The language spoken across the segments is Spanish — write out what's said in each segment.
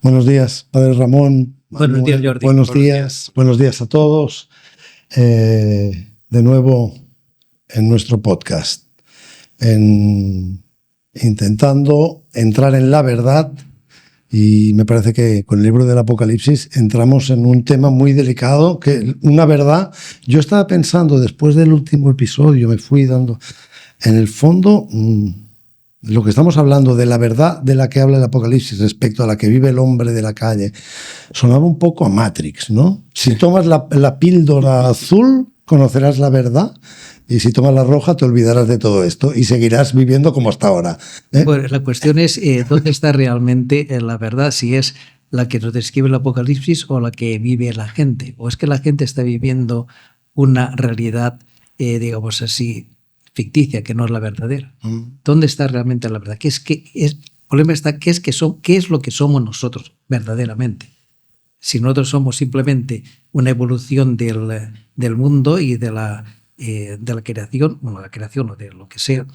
Buenos días, Padre Ramón. Buenos días, Jordi. Buenos días a todos. De nuevo en nuestro podcast, intentando entrar en la verdad, y me parece que con el libro del Apocalipsis entramos en un tema muy delicado, que una verdad. Yo estaba pensando, después del último episodio, me fui dando, en el fondo, lo que estamos hablando de la verdad de la que habla el Apocalipsis respecto a la que vive el hombre de la calle, sonaba un poco a Matrix, ¿no? Si tomas la píldora azul, conocerás la verdad, y si tomas la roja, te olvidarás de todo esto y seguirás viviendo como hasta ahora. Bueno, la cuestión es dónde está realmente la verdad, si es la que nos describe el Apocalipsis o la que vive la gente, o es que la gente está viviendo una realidad, digamos así, ficticia, que no es la verdadera. ¿Dónde está realmente la verdad? El problema está qué es lo que somos nosotros verdaderamente. Si nosotros somos simplemente una evolución del mundo y de la creación, bueno, la creación o de lo que sea,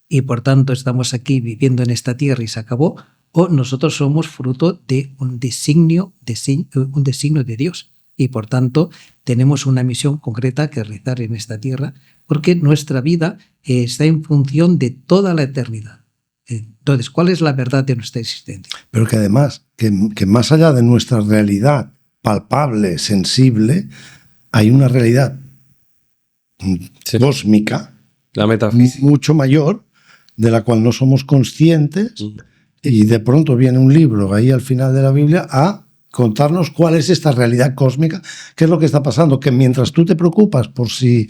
y por tanto estamos aquí viviendo en esta tierra y se acabó, o nosotros somos fruto de un designio de Dios, y por tanto tenemos una misión concreta que realizar en esta tierra, porque nuestra vida está en función de toda la eternidad. Entonces, ¿cuál es la verdad de nuestra existencia? Pero que además, que más allá de nuestra realidad palpable, sensible, hay una realidad cósmica, la metafísica, mucho mayor, de la cual no somos conscientes, y de pronto viene un libro ahí al final de la Biblia a contarnos cuál es esta realidad cósmica, qué es lo que está pasando, que mientras tú te preocupas por si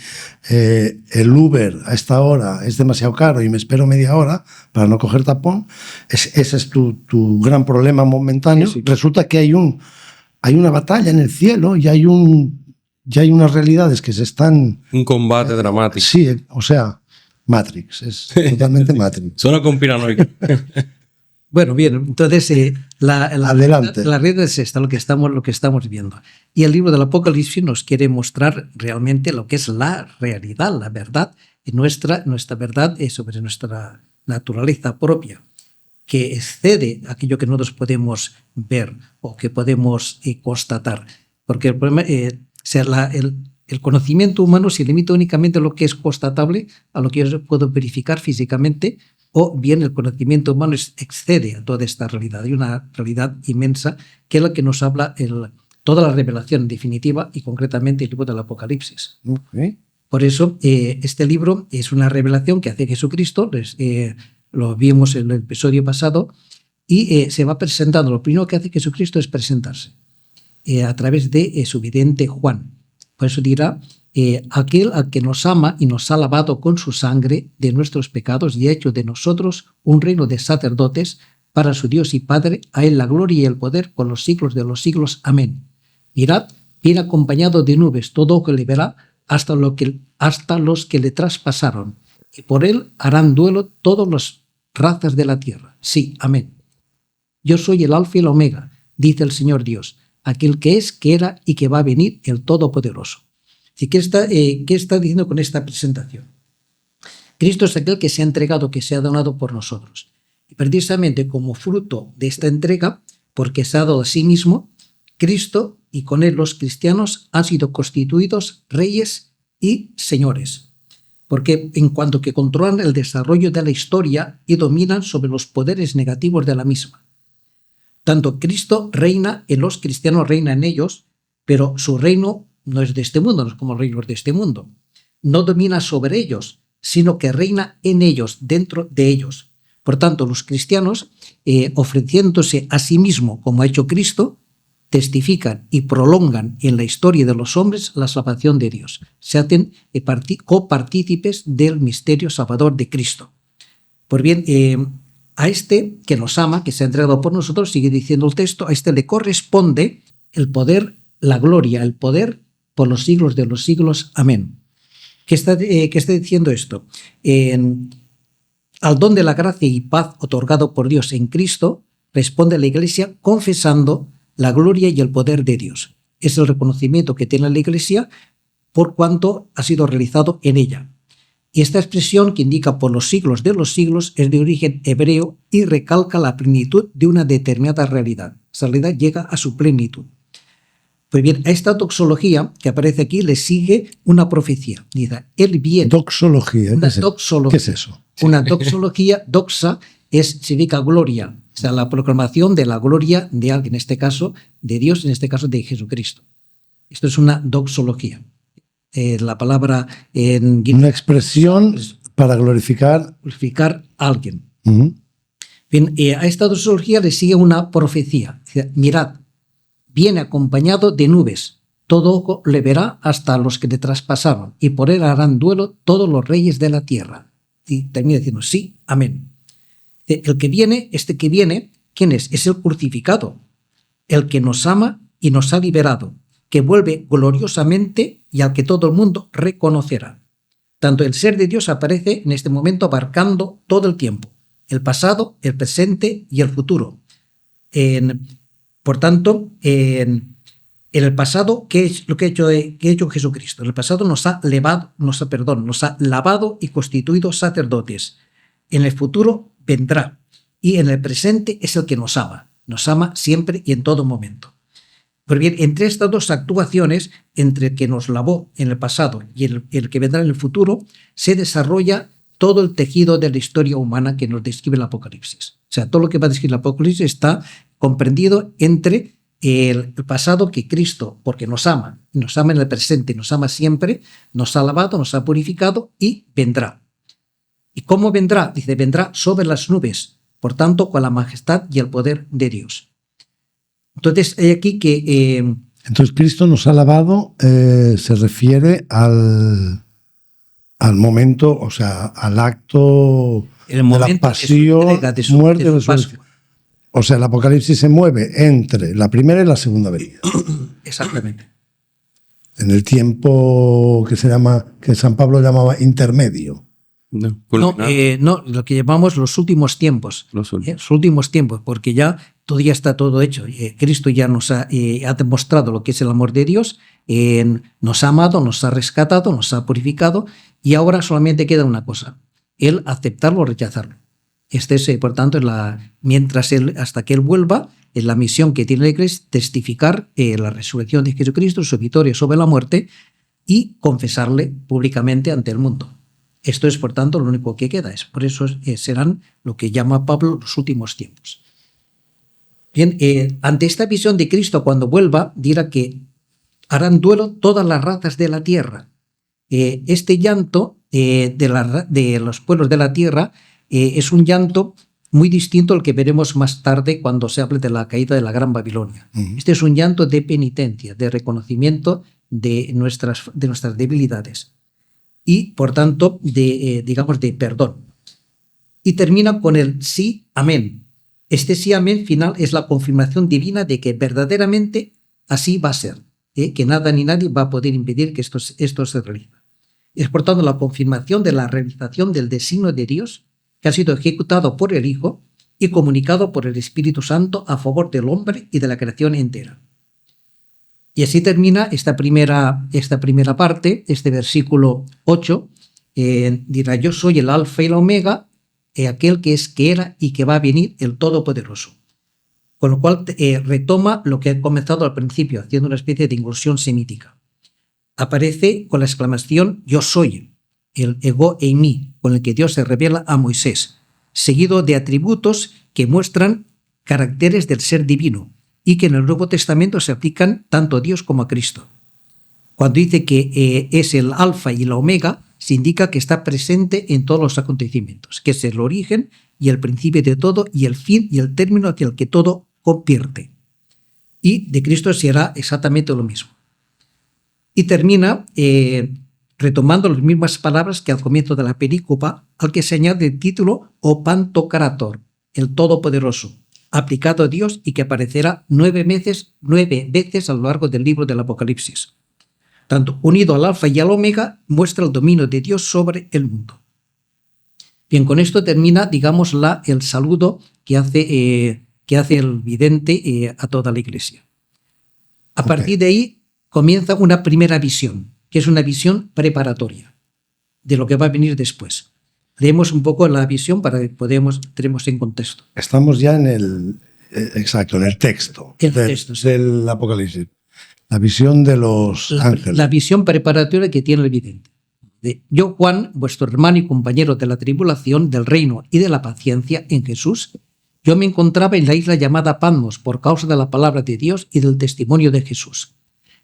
el Uber a esta hora es demasiado caro y me espero media hora para no coger tapón, ese es tu gran problema momentáneo. Sí. Resulta que hay una batalla en el cielo y hay unas realidades que se están... Un combate dramático. Sí, o sea, Matrix, es totalmente Matrix. Suena conspiranoico. Bueno, bien, entonces Adelante. La realidad es esta, lo que estamos viendo. Y el libro del Apocalipsis nos quiere mostrar realmente lo que es la realidad, la verdad, nuestra verdad sobre nuestra naturaleza propia, que excede aquello que nosotros podemos ver o que podemos constatar. Porque el problema el conocimiento humano se limita únicamente a lo que es constatable, a lo que yo puedo verificar físicamente, o bien el conocimiento humano excede a toda esta realidad. Hay una realidad inmensa que es la que nos habla toda la revelación definitiva y concretamente el libro del Apocalipsis. Okay. Por eso este libro es una revelación que hace Jesucristo, lo vimos en el episodio pasado, y se va presentando. Lo primero que hace Jesucristo es presentarse a través de su vidente Juan. Por eso dirá, aquel al que nos ama y nos ha lavado con su sangre de nuestros pecados y ha hecho de nosotros un reino de sacerdotes para su Dios y Padre, a él la gloria y el poder por los siglos de los siglos. Amén. Mirad, viene acompañado de nubes, todo ojo le verá, hasta los que le traspasaron, y por él harán duelo todas las razas de la tierra. Sí, amén. Yo soy el Alfa y el Omega, dice el Señor Dios, aquel que es, que era y que va a venir, el Todopoderoso. ¿Qué está diciendo con esta presentación? Cristo es aquel que se ha entregado, que se ha donado por nosotros. Y precisamente como fruto de esta entrega, porque se ha dado a sí mismo, Cristo y con él los cristianos han sido constituidos reyes y señores. Porque en cuanto que controlan el desarrollo de la historia y dominan sobre los poderes negativos de la misma. Tanto Cristo reina en los cristianos, reina en ellos, pero su reino no es de este mundo, no es como el reino de este mundo. No domina sobre ellos, sino que reina en ellos, dentro de ellos. Por tanto, los cristianos, ofreciéndose a sí mismo como ha hecho Cristo, testifican y prolongan en la historia de los hombres la salvación de Dios. Se hacen copartícipes del misterio salvador de Cristo. Pues bien, a este que nos ama, que se ha entregado por nosotros, sigue diciendo el texto, a este le corresponde el poder, la gloria, el poder por los siglos de los siglos. Amén. ¿Qué está diciendo esto? Al don de la gracia y paz otorgado por Dios en Cristo, responde la Iglesia confesando la gloria y el poder de Dios. Es el reconocimiento que tiene la Iglesia por cuanto ha sido realizado en ella. Y esta expresión, que indica por los siglos de los siglos, es de origen hebreo y recalca la plenitud de una determinada realidad. Esa realidad llega a su plenitud. Pues bien, a esta doxología que aparece aquí le sigue una profecía. Dice, él viene. Doxología. Una doxología. ¿Qué es eso? Una doxología, doxa, significa gloria. O sea, la proclamación de la gloria de alguien, en este caso de Dios, en este caso de Jesucristo. Esto es una doxología. La palabra en una expresión para glorificar a alguien. Bien, a esta doxología le sigue una profecía. Dice, mirad, viene acompañado de nubes, todo ojo le verá hasta los que le traspasaron, y por él harán duelo todos los reyes de la tierra. Y termina diciendo, sí, amén. El que viene, que viene, ¿quién es? Es el crucificado, el que nos ama y nos ha liberado, que vuelve gloriosamente y al que todo el mundo reconocerá. Tanto el ser de Dios aparece en este momento abarcando todo el tiempo, el pasado, el presente y el futuro. Por tanto, en el pasado, ¿qué es lo que ha hecho Jesucristo? En el pasado nos ha lavado y constituido sacerdotes. En el futuro vendrá. Y en el presente es el que nos ama siempre y en todo momento. Pues bien, entre estas dos actuaciones, entre el que nos lavó en el pasado y el que vendrá en el futuro, se desarrolla todo el tejido de la historia humana que nos describe el Apocalipsis. O sea, todo lo que va a describir el Apocalipsis está comprendido entre el pasado, que Cristo, porque nos ama en el presente, nos ama siempre, nos ha lavado, nos ha purificado y vendrá. ¿Y cómo vendrá? Dice, vendrá sobre las nubes, por tanto, con la majestad y el poder de Dios. Entonces, hay aquí que... Entonces, Cristo nos ha lavado, se refiere al momento, o sea, al acto de la pasión, muerte y resurrección. O sea, el Apocalipsis se mueve entre la primera y la segunda venida. Exactamente. En el tiempo que San Pablo llamaba intermedio. No, lo que llamamos los últimos tiempos. Los últimos tiempos, porque ya está todo hecho. Cristo ya nos ha demostrado lo que es el amor de Dios, nos ha amado, nos ha rescatado, nos ha purificado, y ahora solamente queda una cosa, el aceptarlo o rechazarlo. Por tanto, hasta que Él vuelva, en la misión que tiene la Iglesia, testificar la resurrección de Jesucristo, su victoria sobre la muerte, y confesarle públicamente ante el mundo. Esto es, por tanto, lo único que queda. Por eso serán lo que llama Pablo los últimos tiempos. Bien, ante esta visión de Cristo, cuando vuelva, dirá que harán duelo todas las razas de la tierra. Este llanto de los pueblos de la tierra es un llanto muy distinto al que veremos más tarde cuando se hable de la caída de la Gran Babilonia. Este es un llanto de penitencia, de reconocimiento de nuestras debilidades y, por tanto, de perdón. Y termina con el sí, amén. Este sí, amén final es la confirmación divina de que verdaderamente así va a ser, que nada ni nadie va a poder impedir que esto se realice. Es, por tanto, la confirmación de la realización del designio de Dios, que ha sido ejecutado por el Hijo y comunicado por el Espíritu Santo a favor del hombre y de la creación entera. Y así termina esta primera parte, este versículo 8, dirá, yo soy el alfa y la omega, aquel que es, que era y que va a venir, el Todopoderoso. Con lo cual retoma lo que ha comenzado al principio, haciendo una especie de inclusión semítica. Aparece con la exclamación, yo soy, el ego eimi, con el que Dios se revela a Moisés, seguido de atributos que muestran caracteres del ser divino y que en el Nuevo Testamento se aplican tanto a Dios como a Cristo. Cuando dice que es el alfa y la omega, se indica que está presente en todos los acontecimientos, que es el origen y el principio de todo y el fin y el término hacia el que todo convierte. Y de Cristo será exactamente lo mismo. Y termina retomando las mismas palabras que al comienzo de la perícopa, al que se añade el título O Pantocrator, el Todopoderoso, aplicado a Dios y que aparecerá 9 veces a lo largo del libro del Apocalipsis. Tanto unido al alfa y al omega, muestra el dominio de Dios sobre el mundo. Bien, con esto termina, digamos, el saludo que hace el vidente a toda la Iglesia. A partir de ahí comienza una primera visión, que es una visión preparatoria. de lo que va a venir después. Leemos un poco la visión para que tenemos en contexto. Estamos ya en el texto, texto, sí. del Apocalipsis. La visión de los ángeles. La visión preparatoria que tiene el vidente. Yo, Juan, vuestro hermano y compañero de la tribulación, del reino y de la paciencia en Jesús, yo me encontraba en la isla llamada Patmos por causa de la palabra de Dios y del testimonio de Jesús.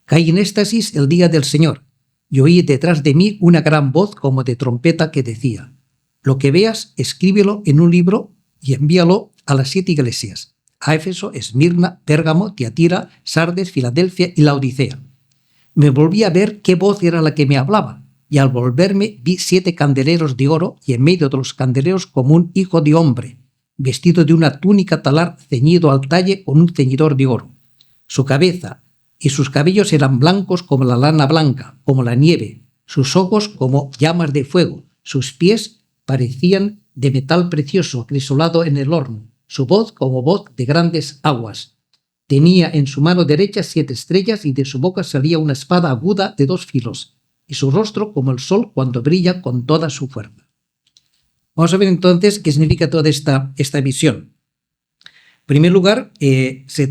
Caí en éxtasis el día del Señor y oí detrás de mí una gran voz como de trompeta que decía: lo que veas, escríbelo en un libro y envíalo a las 7 iglesias: a Éfeso, Esmirna, Pérgamo, Tiatira, Sardes, Filadelfia y Laodicea. Me volví a ver qué voz era la que me hablaba, y al volverme vi 7 candeleros de oro, y en medio de los candeleros como un hijo de hombre, vestido de una túnica talar ceñido al talle con un ceñidor de oro. Su cabeza y sus cabellos eran blancos como la lana blanca, como la nieve, sus ojos como llamas de fuego, sus pies parecían de metal precioso acrisolado en el horno, su voz como voz de grandes aguas. Tenía en su mano derecha 7 estrellas y de su boca salía una espada aguda de 2 filos, y su rostro como el sol cuando brilla con toda su fuerza. Vamos a ver entonces qué significa toda esta visión. En primer lugar, se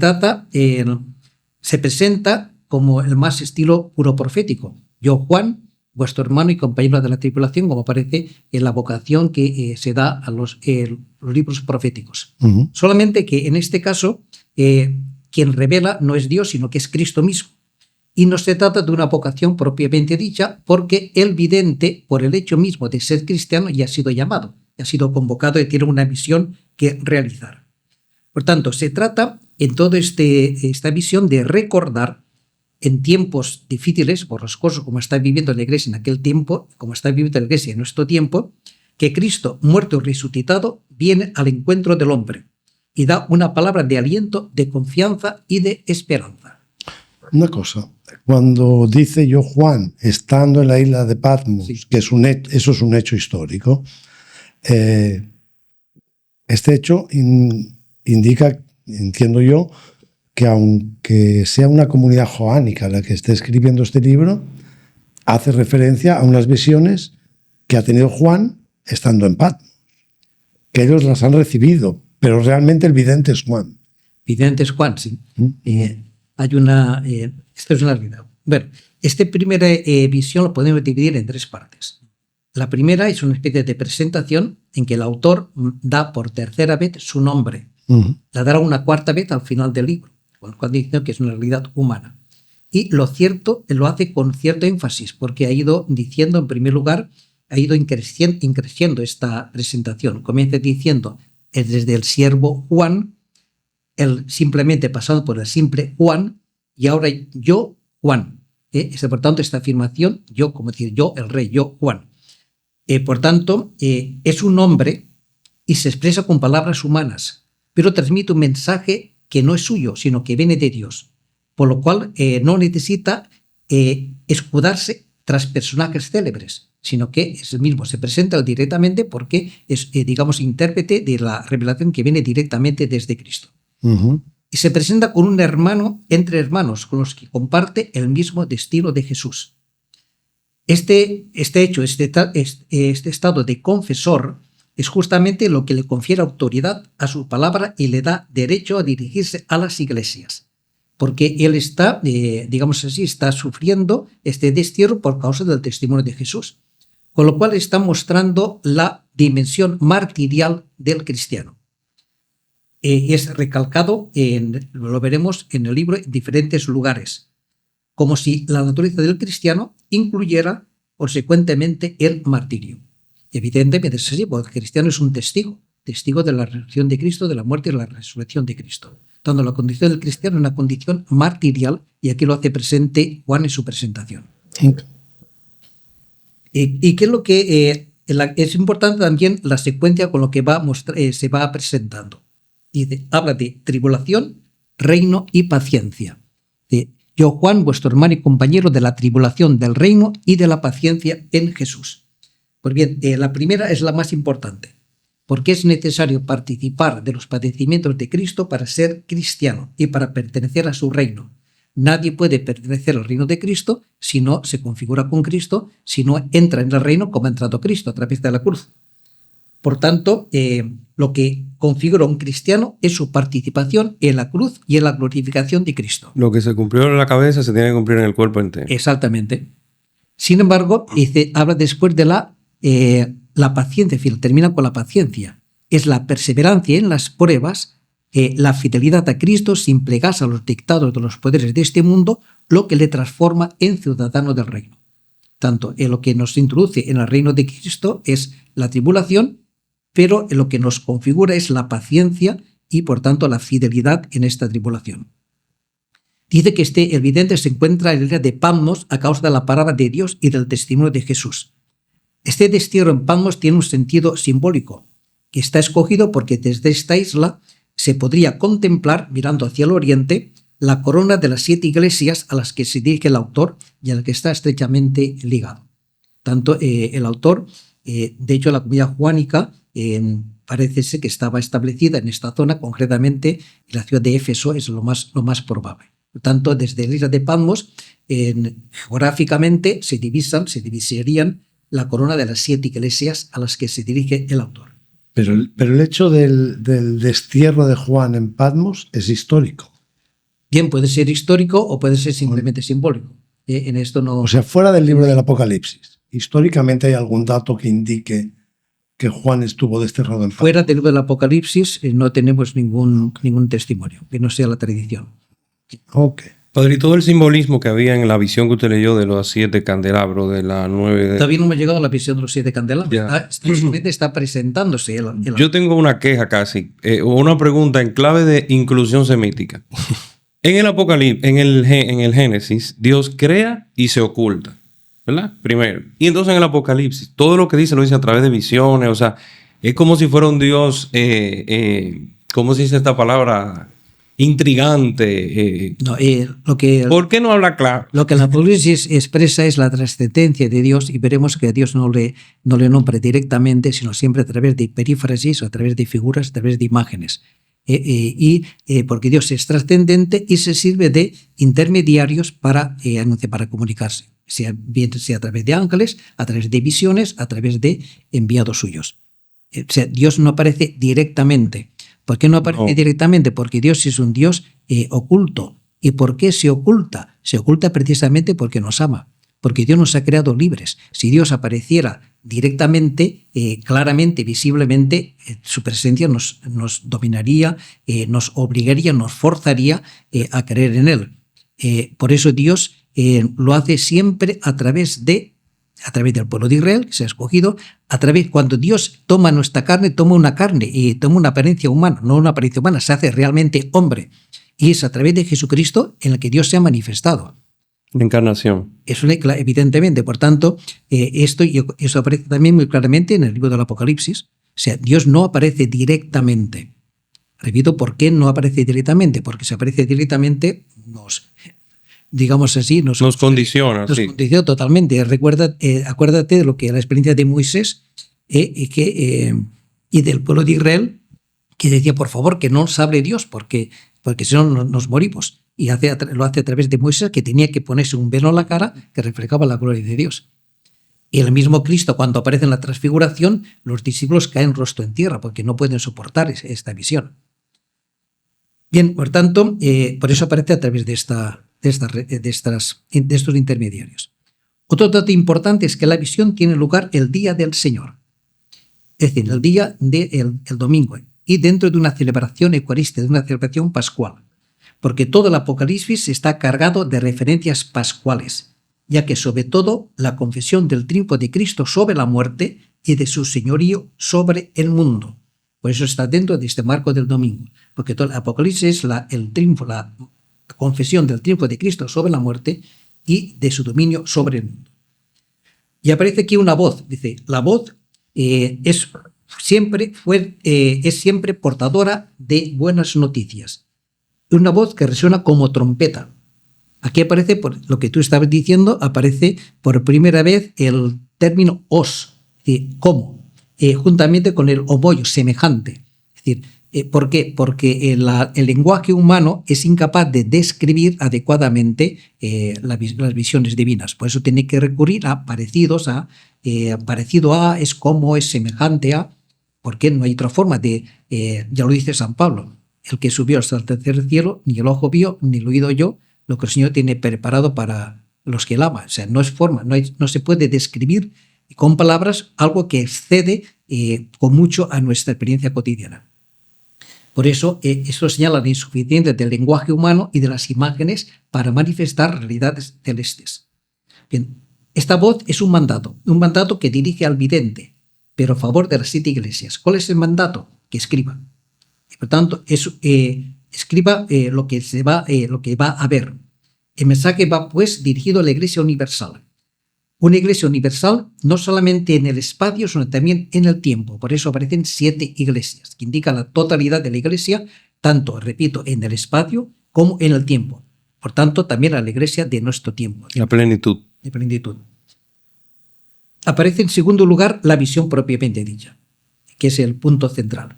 presenta como el más estilo puro profético. Yo, Juan, vuestro hermano y compañero de la tribulación, como aparece en la vocación que se da a los libros proféticos. Uh-huh. Solamente que en este caso, quien revela no es Dios, sino que es Cristo mismo. Y no se trata de una vocación propiamente dicha, porque el vidente, por el hecho mismo de ser cristiano, ya ha sido llamado, ya ha sido convocado y tiene una misión que realizar. Por tanto, se trata en toda esta visión de recordar en tiempos difíciles, borrascosos, como está viviendo la Iglesia en aquel tiempo, como está viviendo la Iglesia en nuestro tiempo, que Cristo, muerto y resucitado, viene al encuentro del hombre y da una palabra de aliento, de confianza y de esperanza. Una cosa, cuando dice yo, Juan, estando en la isla de Patmos, sí, que eso es un hecho histórico, este hecho indica, entiendo yo, que aunque sea una comunidad joánica la que esté escribiendo este libro, hace referencia a unas visiones que ha tenido Juan estando en Patmos, que ellos las han recibido, pero realmente el vidente es Juan. Vidente es Juan, sí. Esto es una realidad. Bueno, esta primera visión lo podemos dividir en 3 partes. La primera es una especie de presentación en que el autor da por tercera vez su nombre. Uh-huh. La dará una 4ª vez al final del libro, con lo cual dice que es una realidad humana. Y lo hace con cierto énfasis, porque ha ido diciendo, en primer lugar, ha ido increciendo esta presentación. Comienza diciendo, es desde el siervo Juan, simplemente pasando por el simple Juan, y ahora yo, Juan. Por tanto, esta afirmación, yo, como decir, yo, el rey, yo, Juan. Por tanto, es un nombre y se expresa con palabras humanas, pero transmite un mensaje que no es suyo, sino que viene de Dios, por lo cual no necesita escudarse tras personajes célebres, sino que es el mismo, se presenta directamente porque es, digamos, intérprete de la revelación que viene directamente desde Cristo. Uh-huh. Y se presenta con un hermano entre hermanos, con los que comparte el mismo destino de Jesús. Este estado de confesor es justamente lo que le confiere autoridad a su palabra y le da derecho a dirigirse a las iglesias, porque él está, digamos así, está sufriendo este destierro por causa del testimonio de Jesús, con lo cual está mostrando la dimensión martirial del cristiano. Es recalcado, lo veremos en el libro, en diferentes lugares, como si la naturaleza del cristiano incluyera consecuentemente el martirio. Evidentemente es así, porque el cristiano es un testigo de la resurrección de Cristo, de la muerte y de la resurrección de Cristo. Tanto la condición del cristiano es una condición martirial, y aquí lo hace presente Juan en su presentación. Sí. ¿Y qué es lo que es importante también la secuencia con lo que se va presentando? Habla de tribulación, reino y paciencia. Yo, Juan, vuestro hermano y compañero de la tribulación, del reino y de la paciencia en Jesús. Pues bien, la primera es la más importante, porque es necesario participar de los padecimientos de Cristo para ser cristiano y para pertenecer a su reino. nadie puede pertenecer al reino de Cristo si no se configura con Cristo, si no entra en el reino como ha entrado Cristo a través de la cruz. Por tanto, lo que configura un cristiano es su participación en la cruz y en la glorificación de Cristo. Lo que se cumplió en la cabeza se tiene que cumplir en el cuerpo entero. Exactamente. Sin embargo, habla después de la paciencia, termina con la paciencia. Es la perseverancia en las pruebas, la fidelidad a Cristo sin plegarse a los dictados de los poderes de este mundo, lo que le transforma en ciudadano del reino. Tanto en lo que nos introduce en el reino de Cristo es la tribulación, pero en lo que nos configura es la paciencia y, por tanto, la fidelidad en esta tribulación. Dice que el vidente se encuentra en la isla de Patmos a causa de la palabra de Dios y del testimonio de Jesús. Este destierro en Patmos tiene un sentido simbólico, que está escogido porque desde esta isla se podría contemplar, mirando hacia el oriente, la corona de las 7 iglesias a las que se dirige el autor y a las que está estrechamente ligado. Tanto el autor, de hecho la comunidad juánica, parece ser que estaba establecida en esta zona, concretamente en la ciudad de Éfeso, es lo más probable. Por tanto, desde la isla de Patmos, geográficamente se divisarían la corona de las 7 iglesias a las que se dirige el autor. Pero el hecho del destierro de Juan en Patmos es histórico. Bien, puede ser histórico o puede ser simplemente simbólico. En esto no. O sea, fuera del libro del Apocalipsis, históricamente hay algún dato que indique que Juan estuvo desterrado en Patmos. Fuera del libro del Apocalipsis no tenemos ningún testimonio, que no sea la tradición. Ok. Padre, y todo el simbolismo que había en la visión que usted leyó de los 7 candelabros, de la 9... Todavía no hemos llegado a la visión de los 7 candelabros. Ya. Está presentándose. Yo tengo una queja casi, o una pregunta en clave de inclusión semítica. En el Apocalipsis, en el Génesis, Dios crea y se oculta, ¿verdad? Primero. Y entonces en el Apocalipsis, todo lo que dice lo dice a través de visiones, o sea, es como si fuera un Dios, ¿cómo se dice esta palabra? Intrigante. ¿Por qué no habla claro? Lo que el Apocalipsis expresa es la trascendencia de Dios, y veremos que a Dios no le nombra directamente, sino siempre a través de perífrasis, o a través de figuras, a través de imágenes. Porque Dios es trascendente y se sirve de intermediarios para comunicarse, sea a través de ángeles, a través de visiones, a través de enviados suyos. O sea, Dios no aparece directamente. ¿Por qué no aparece directamente? Porque Dios es un Dios oculto. ¿Y por qué se oculta? Se oculta precisamente porque nos ama, porque Dios nos ha creado libres. Si Dios apareciera directamente, claramente, visiblemente, su presencia nos dominaría, nos obligaría, nos forzaría a creer en Él. Por eso Dios lo hace siempre a través del pueblo de Israel, que se ha escogido, cuando Dios toma nuestra carne, toma una carne y toma una apariencia humana, no una apariencia humana, se hace realmente hombre. Y es a través de Jesucristo en el que Dios se ha manifestado. La encarnación. Eso evidentemente. Por tanto, eso aparece también muy claramente en el libro del Apocalipsis. O sea, Dios no aparece directamente. Repito, ¿por qué no aparece directamente? Porque si aparece directamente digamos así, nos condiciona. Nos sí. condiciona totalmente. Acuérdate de lo que la experiencia de Moisés y del pueblo de Israel, que decía, por favor, que no nos hable Dios, porque si no nos morimos. Y lo hace a través de Moisés, que tenía que ponerse un velo en la cara que reflejaba la gloria de Dios. Y el mismo Cristo, cuando aparece en la transfiguración, los discípulos caen rostro en tierra porque no pueden soportar esta visión. Bien, por tanto, por eso aparece a través de estos intermediarios. Otro dato importante es que la visión tiene lugar el día del Señor, es decir, el día del domingo, y dentro de una celebración eucarística, de una celebración pascual, porque todo el Apocalipsis está cargado de referencias pascuales, ya que sobre todo la confesión del triunfo de Cristo sobre la muerte y de su señorío sobre el mundo. Por eso está dentro de este marco del domingo, porque todo el Apocalipsis es el triunfo, la confesión del triunfo de Cristo sobre la muerte y de su dominio sobre el mundo. Y aparece aquí una voz, dice, la voz es siempre portadora de buenas noticias. Una voz que resuena como trompeta. Aquí aparece, por lo que tú estabas diciendo, aparece por primera vez el término os, es decir, como, juntamente con el homoio, semejante. Es decir, ¿Por qué? Porque el lenguaje humano es incapaz de describir adecuadamente las visiones divinas. Por eso tiene que recurrir a parecidos, parecido a, es como, es semejante a, porque no hay otra forma de, ya lo dice San Pablo, el que subió hasta el tercer cielo, ni el ojo vio, ni el oído oyó, lo que el Señor tiene preparado para los que él ama. O sea, no es forma, no se puede describir con palabras algo que excede con mucho a nuestra experiencia cotidiana. Por eso, esto señala la insuficiencia del lenguaje humano y de las imágenes para manifestar realidades celestes. Bien, esta voz es un mandato que dirige al vidente, pero a favor de las 7 iglesias. ¿Cuál es el mandato? Que escriba. Y por tanto, escriba lo que va a ver. El mensaje va, pues, dirigido a la Iglesia universal. Una Iglesia universal no solamente en el espacio, sino también en el tiempo. Por eso aparecen 7 iglesias, que indican la totalidad de la Iglesia, tanto, repito, en el espacio como en el tiempo. Por tanto, también a la Iglesia de nuestro tiempo. La plenitud. De plenitud. Aparece en segundo lugar la visión propiamente dicha, que es el punto central.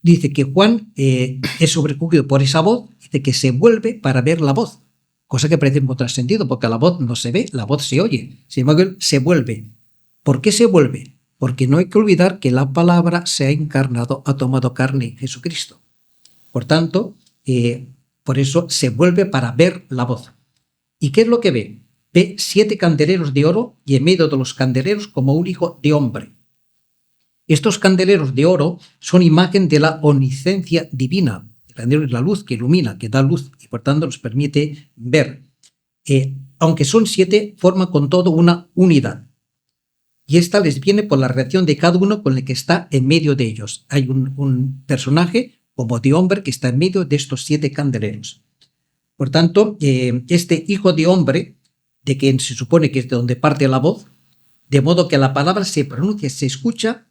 Dice que Juan es sobrecogido por esa voz, dice que se vuelve para ver la voz, cosa que parece un contrasentido, porque la voz no se ve, la voz se oye. Sin embargo, él se vuelve. ¿Por qué se vuelve? Porque no hay que olvidar que la palabra se ha encarnado, ha tomado carne en Jesucristo. Por tanto, por eso se vuelve para ver la voz. ¿Y qué es lo que ve? Ve 7 candeleros de oro y en medio de los candeleros como un hijo de hombre. Estos candeleros de oro son imagen de la omnisciencia divina. El candelero es la luz que ilumina, que da luz y por tanto nos permite ver. Aunque son 7, forman con todo una unidad. Y esta les viene por la reacción de cada uno con el que está en medio de ellos. Hay un personaje como de hombre que está en medio de estos 7 candeleros. Por tanto, este hijo de hombre, de quien se supone que es de donde parte la voz, de modo que la palabra se pronuncia, se escucha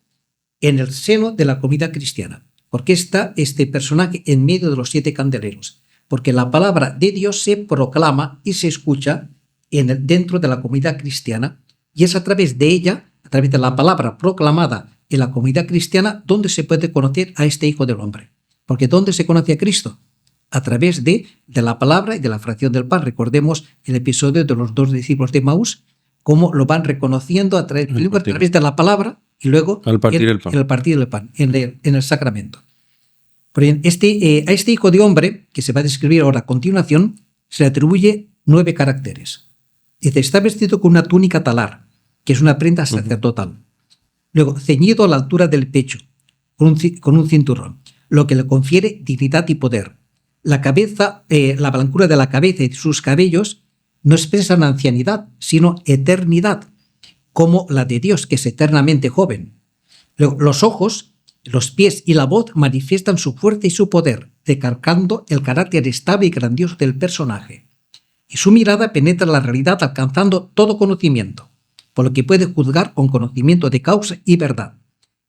en el seno de la comunidad cristiana. ¿Por qué está este personaje en medio de los 7 candeleros? Porque la palabra de Dios se proclama y se escucha dentro de la comunidad cristiana, y es a través de ella, a través de la palabra proclamada en la comunidad cristiana, donde se puede conocer a este Hijo del Hombre. Porque ¿dónde se conoce a Cristo? A través de la palabra y de la fracción del pan. Recordemos el episodio de los 2 discípulos de Maús, cómo lo van reconociendo a través de la palabra y luego al partir el pan. El partir del pan, en el sacramento. Por bien, a este Hijo de Hombre, que se va a describir ahora a continuación, se le atribuye 9 caracteres. Dice, está vestido con una túnica talar, que es una prenda sacerdotal. Luego, ceñido a la altura del pecho, con un cinturón, lo que le confiere dignidad y poder. La cabeza, la blancura de la cabeza y de sus cabellos no expresan ancianidad, sino eternidad, como la de Dios, que es eternamente joven. Luego, los ojos, los pies y la voz manifiestan su fuerza y su poder, recalcando el carácter estable y grandioso del personaje. Y su mirada penetra la realidad alcanzando todo conocimiento, por lo que puede juzgar con conocimiento de causa y verdad.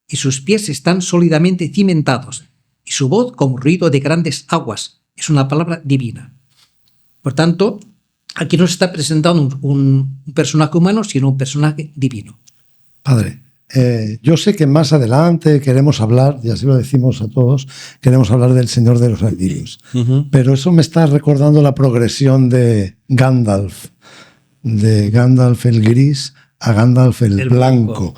Y sus pies están sólidamente cimentados, y su voz como ruido de grandes aguas. Es una palabra divina. Por tanto, aquí no se está presentando un personaje humano, sino un personaje divino. Padre, yo sé que más adelante queremos hablar, y así lo decimos a todos, queremos hablar del Señor de los Anillos. Pero eso me está recordando la progresión de Gandalf el gris a Gandalf el blanco.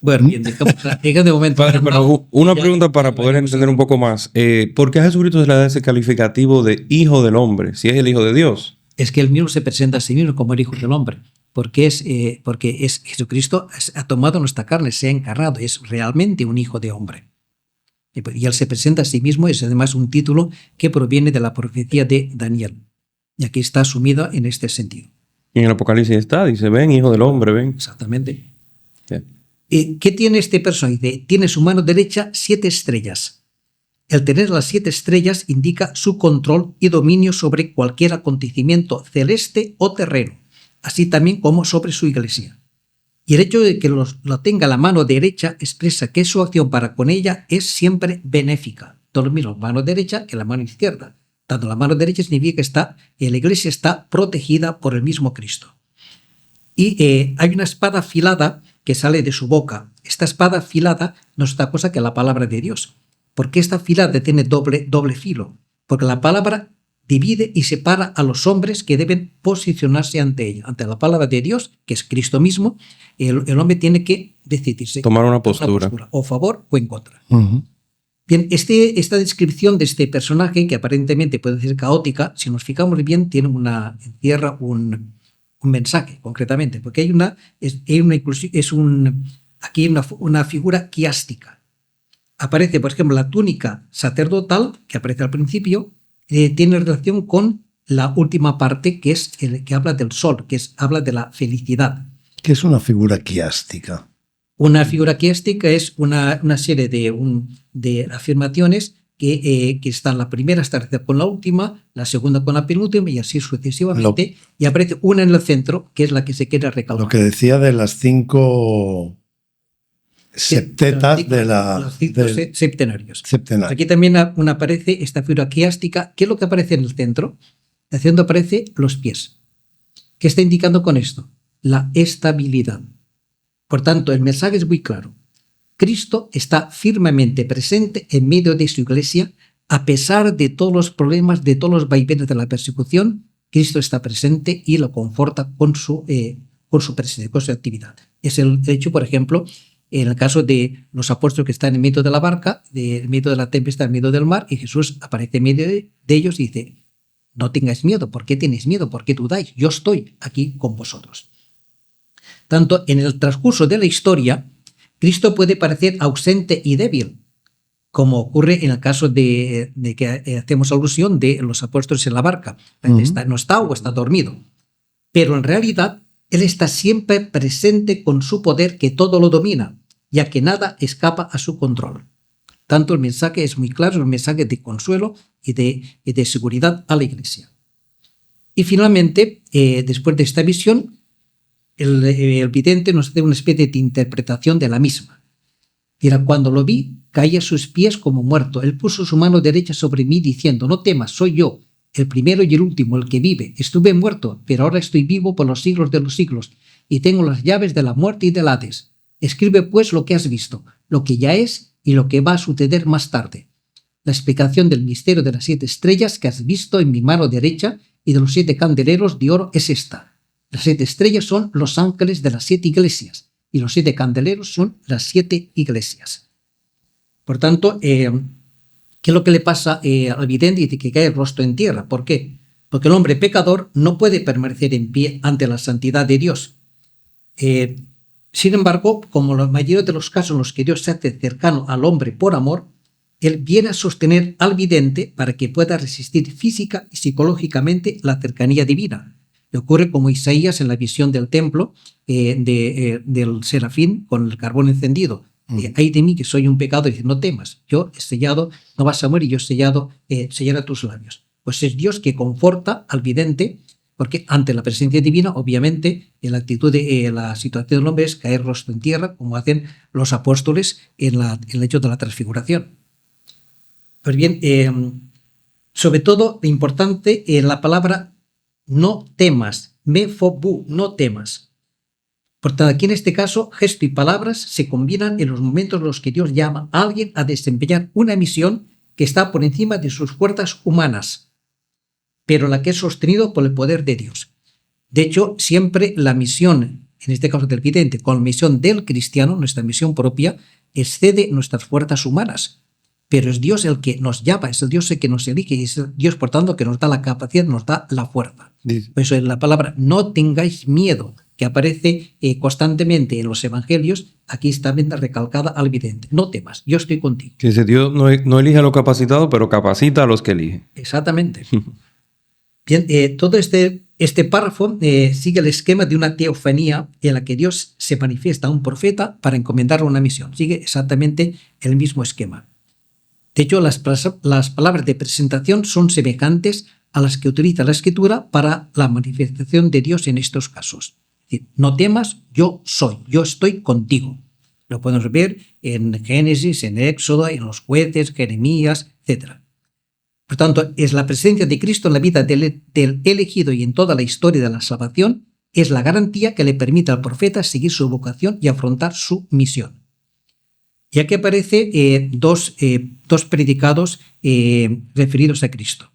Bueno, bien, dejamos de momento. Padre, pero una pregunta para poder entender un poco más. ¿Por qué a Jesucristo se le da ese calificativo de Hijo del Hombre, si es el Hijo de Dios? Es que él mismo se presenta a sí mismo como el Hijo del Hombre, porque Jesucristo ha tomado nuestra carne, se ha encarnado, es realmente un Hijo de Hombre. Y él se presenta a sí mismo, es además un título que proviene de la profecía de Daniel, y aquí está asumido en este sentido. Y en el Apocalipsis está, dice, ven, Hijo del Hombre, ven. Exactamente. Yeah. ¿Qué tiene este personaje? Tiene su mano derecha 7 estrellas. El tener las 7 estrellas indica su control y dominio sobre cualquier acontecimiento celeste o terreno, así también como sobre su iglesia. Y el hecho de que lo tenga la mano derecha expresa que su acción para con ella es siempre benéfica. Todo lo mismo, mano derecha que la mano izquierda. Tanto la mano derecha significa que la iglesia está protegida por el mismo Cristo. Y hay una espada afilada que sale de su boca. Esta espada afilada no es otra cosa que la palabra de Dios. ¿Por qué esta afilada tiene doble filo? Porque la palabra divide y separa a los hombres que deben posicionarse ante ella. Ante la palabra de Dios, que es Cristo mismo, el hombre tiene que decidirse. Tomar una postura. O a favor o en contra. Ujú. Bien, esta descripción de este personaje, que aparentemente puede ser caótica, si nos fijamos bien, encierra un mensaje, concretamente, porque aquí hay una figura quiástica. Aparece, por ejemplo, la túnica sacerdotal, que aparece al principio, tiene relación con la última parte, que es el que habla del sol, habla de la felicidad. ¿Qué es una figura quiástica? Una figura quiástica es una serie de afirmaciones que están la primera establecida con la última, la segunda con la penúltima y así sucesivamente, y aparece una en el centro, que es la que se quiere recalcar. Lo que decía de las 5 septetas de los septenarios. septenario. Aquí también aparece esta figura quiástica. ¿Qué es lo que aparece en el centro? En el centro aparece los pies. ¿Qué está indicando con esto? La estabilidad. Por tanto, el mensaje es muy claro. Cristo está firmemente presente en medio de su iglesia, a pesar de todos los problemas, de todos los vaivenes de la persecución. Cristo está presente y lo conforta con su presencia, con su actividad. Es el hecho, por ejemplo, en el caso de los apóstoles que están en medio de la barca, en medio de la tempestad, en medio del mar, y Jesús aparece en medio de ellos y dice: no tengáis miedo. ¿Por qué tenéis miedo? ¿Por qué dudáis? Yo estoy aquí con vosotros. Tanto en el transcurso de la historia, Cristo puede parecer ausente y débil, como ocurre en el caso de que hacemos alusión de los apóstoles en la barca. No está o está dormido. Pero en realidad, Él está siempre presente con su poder que todo lo domina, ya que nada escapa a su control. Tanto el mensaje es muy claro, es un mensaje de consuelo y de seguridad a la iglesia. Y finalmente, después de esta visión, el vidente nos hace una especie de interpretación de la misma. Dirá: cuando lo vi, caí a sus pies como muerto. Él puso su mano derecha sobre mí diciendo: no temas, soy yo, el primero y el último, el que vive. Estuve muerto, pero ahora estoy vivo por los siglos de los siglos, y tengo las llaves de la muerte y del Hades. Escribe pues lo que has visto, lo que ya es y lo que va a suceder más tarde. La explicación del misterio de las 7 estrellas que has visto en mi mano derecha y de los 7 candeleros de oro es esta. Las 7 estrellas son los ángeles de las 7 iglesias y los 7 candeleros son las 7 iglesias. Por tanto, ¿qué es lo que le pasa al vidente? Dice que cae el rostro en tierra. ¿Por qué? Porque el hombre pecador no puede permanecer en pie ante la santidad de Dios. Sin embargo, como la mayoría de los casos en los que Dios se hace cercano al hombre por amor, Él viene a sostener al vidente para que pueda resistir física y psicológicamente la cercanía divina. Le ocurre como Isaías en la visión del templo del serafín con el carbón encendido. Ay de mí que soy un pecado, dice: no temas, yo he sellado, no vas a morir, yo he sellado, sellaré tus labios. Pues es Dios que conforta al vidente, porque ante la presencia divina, obviamente, la actitud de la situación del hombre es caer rostro en tierra, como hacen los apóstoles en el hecho de la transfiguración. Pues bien, sobre todo, lo importante en la palabra no temas, me fobu, no temas. Por tanto, aquí en este caso, gesto y palabras se combinan en los momentos en los que Dios llama a alguien a desempeñar una misión que está por encima de sus fuerzas humanas, pero la que es sostenido por el poder de Dios. De hecho, siempre la misión, en este caso del vidente, con la misión del cristiano, nuestra misión propia, excede nuestras fuerzas humanas. Pero es Dios el que nos llama, es el Dios el que nos elige, y es Dios, por tanto, que nos da la capacidad, nos da la fuerza. Por eso en la palabra no tengáis miedo, que aparece constantemente en los evangelios, aquí está bien recalcada al vidente. No temas, yo estoy contigo. Que dice: Dios no elige a los capacitados, pero capacita a los que elige. Exactamente. Bien, todo este párrafo sigue el esquema de una teofanía en la que Dios se manifiesta a un profeta para encomendarle una misión. Sigue exactamente el mismo esquema. De hecho, las palabras de presentación son semejantes a las que utiliza la Escritura para la manifestación de Dios en estos casos. Es decir, no temas, yo soy, yo estoy contigo. Lo podemos ver en Génesis, en Éxodo, en los jueces, Jeremías, etc. Por tanto, es la presencia de Cristo en la vida del elegido y en toda la historia de la salvación es la garantía que le permite al profeta seguir su vocación y afrontar su misión. Y aquí aparece dos predicados referidos a Cristo.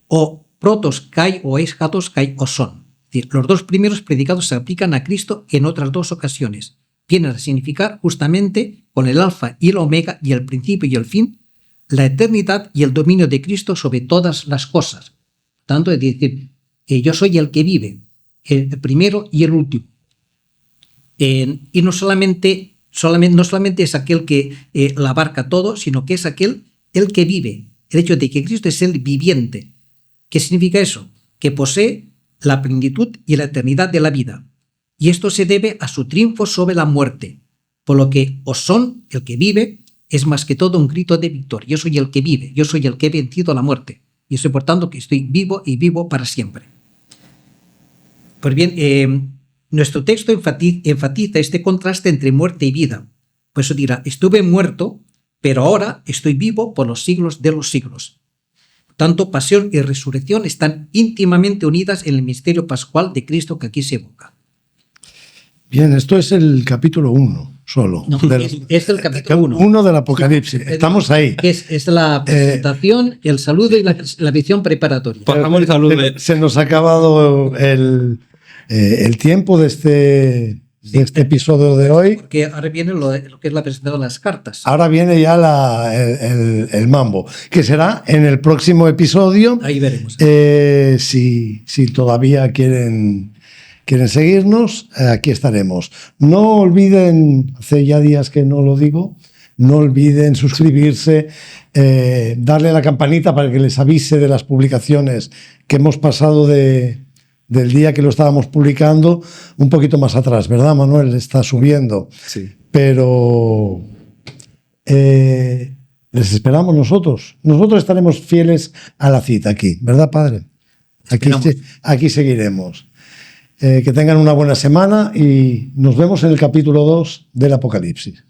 O protos kai o eschatos kai o son. Es decir, los dos primeros predicados se aplican a Cristo en otras dos ocasiones. Vienen a significar justamente con el alfa y el omega y el principio y el fin, la eternidad y el dominio de Cristo sobre todas las cosas. Tanto es decir, yo soy el que vive, el primero y el último. Y no solamente es aquel que la abarca todo, sino que es aquel el que vive. El hecho de que Cristo es el viviente. ¿Qué significa eso? Que posee la plenitud y la eternidad de la vida. Y esto se debe a su triunfo sobre la muerte. Por lo que Osón, el que vive, es más que todo un grito de victoria. Yo soy el que vive, yo soy el que he vencido la muerte. Y soy por tanto que estoy vivo y vivo para siempre. Pues bien, nuestro texto enfatiza este contraste entre muerte y vida. Por eso dirá, estuve muerto, pero ahora estoy vivo por los siglos de los siglos. Tanto pasión y resurrección están íntimamente unidas en el misterio pascual de Cristo que aquí se evoca. Bien, esto es el capítulo 1 solo. No, es el capítulo 1. 1 del Apocalipsis. Estamos ahí. Es la presentación, el saludo y la visión preparatoria. Pasamos el saludo. Se nos ha acabado el tiempo de este episodio de hoy. Porque ahora viene lo que es la presentación de las cartas. Ahora viene ya el mambo, que será en el próximo episodio. Ahí veremos. Si todavía quieren seguirnos, aquí estaremos. No olviden, hace ya días que no lo digo, no olviden suscribirse, darle a la campanita para que les avise de las publicaciones que hemos pasado del día que lo estábamos publicando un poquito más atrás, ¿verdad, Manuel? Está subiendo. Sí. Pero les esperamos nosotros. Nosotros estaremos fieles a la cita aquí, ¿verdad, Padre? Aquí seguiremos. Que tengan una buena semana y nos vemos en el capítulo 2 del Apocalipsis.